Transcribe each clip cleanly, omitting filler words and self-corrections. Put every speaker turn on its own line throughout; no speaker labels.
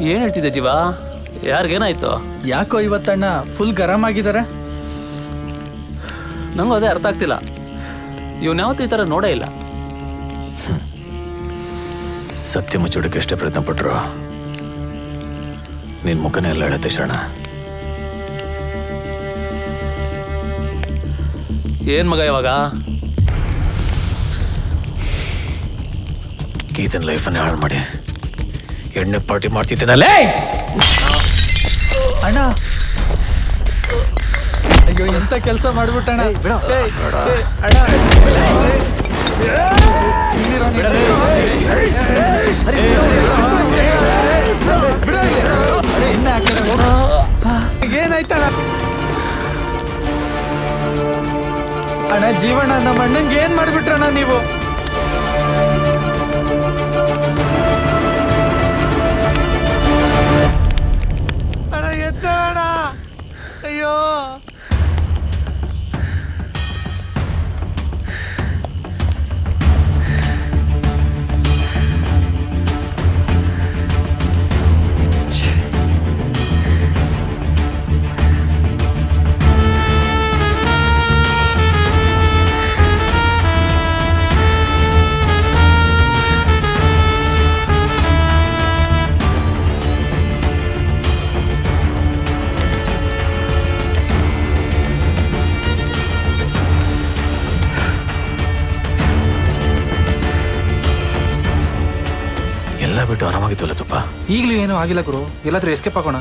ಏನು ಹೇಳ್ತಿದ್ದೆ ಜೀವ? ಯಾರಿಗೇನಾಯ್ತು?
ಯಾಕೋ ಇವತ್ತಣ್ಣ ಫುಲ್ ಗರಂ ಆಗಿದ್ದಾರೆ?
ನಂಗೂ ಅದೇ ಅರ್ಥ ಆಗ್ತಿಲ್ಲ. ಇವನ್ ಯಾವತ್ತೂ ಈ ಥರ ನೋಡೇ ಇಲ್ಲ.
ಸತ್ಯ ಮುಚ್ಚೋಡಕ್ಕೆ ಎಷ್ಟೇ ಪ್ರಯತ್ನ ಪಟ್ರು ನಿನ್ನ ಮುಖನೇ ಎಲ್ಲ ಹೇಳತ್ತೆ ಶರಣ.
ಏನ್ ಮಗ ಇವಾಗ?
ಗೀತನ ಲೈಫನ್ನೇ ಹಾಳು ಮಾಡಿ ಎಣ್ಣೆ ಪಾರ್ಟಿ ಮಾಡ್ತಿದ್ದೀನಲ್ಲೇ.
ಅಣ್ಣ ಅಯ್ಯೋ ಎಂತ ಕೆಲಸ ಮಾಡ್ಬಿಟ್ಟಣ್ಣ. ಏನಾಯ್ತಣ್ಣ? ಅಣ್ಣ ಜೀವಣ್ಣ ನಮ್ಮ ಅಣ್ಣಂಗೆ ಏನ್ ಮಾಡ್ಬಿಟ್ರಣ್ಣ ನೀವು? ಅಣ್ಣ ಎತ್ತಣ್ಣ. ಅಯ್ಯೋ
ಎಲ್ಲ ಬಿಟ್ಟು ಆರಾಮಾಗಿತ್ತಲ್ಲ ತುಪ್ಪ.
ಈಗಲೂ ಏನೂ ಆಗಿಲ್ಲ ಗುರು. ಎಲ್ಲಾದ್ರೂ ಎಸ್ಕೇಪ್ ಆಗೋಣ.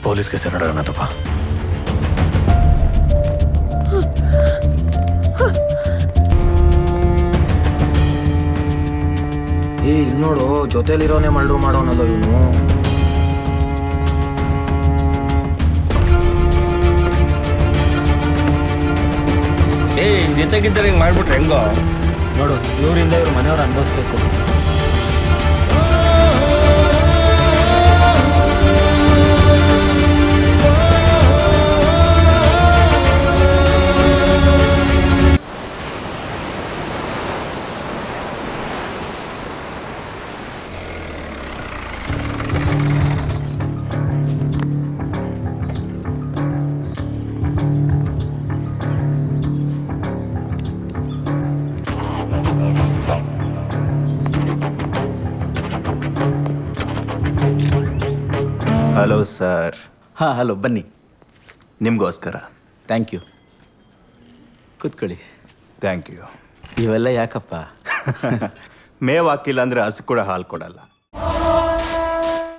ಪೊಲೀಸ್ಗೆ ಸೆರೆಡೋಣ ತುಪ್ಪ.
ಇಲ್ಲಿ ನೋಡು, ಜೊತೆಲಿರೋನೆ ಮಲ್ಡ್ರು ಮಾಡೋನಲ್ಲ ಇವನು.
ಜೊತೆಗಿದ್ದರೆ ಹಿಂಗೆ ಮಾಡ್ಬಿಟ್ರೆ ಹೆಂಗೋ
ನೋಡು, ಇವರಿಂದ ಇವ್ರ ಮನೆಯವ್ರು ಅನ್ಭವಿಸ್ಬೇಕು.
Hello sir.
ಹಾಂ ಹಲೋ, ಬನ್ನಿ.
ನಿಮಗೋಸ್ಕರ.
Thank you. ಕೂತ್ಕೊಳ್ಳಿ.
Thank you.
ಇವೆಲ್ಲ ಯಾಕಪ್ಪ?
ಮೇವು ಹಾಕಿಲ್ಲ ಅಂದರೆ ಹಸು ಕೂಡ ಹಾಲು ಕೊಡಲ್ಲ.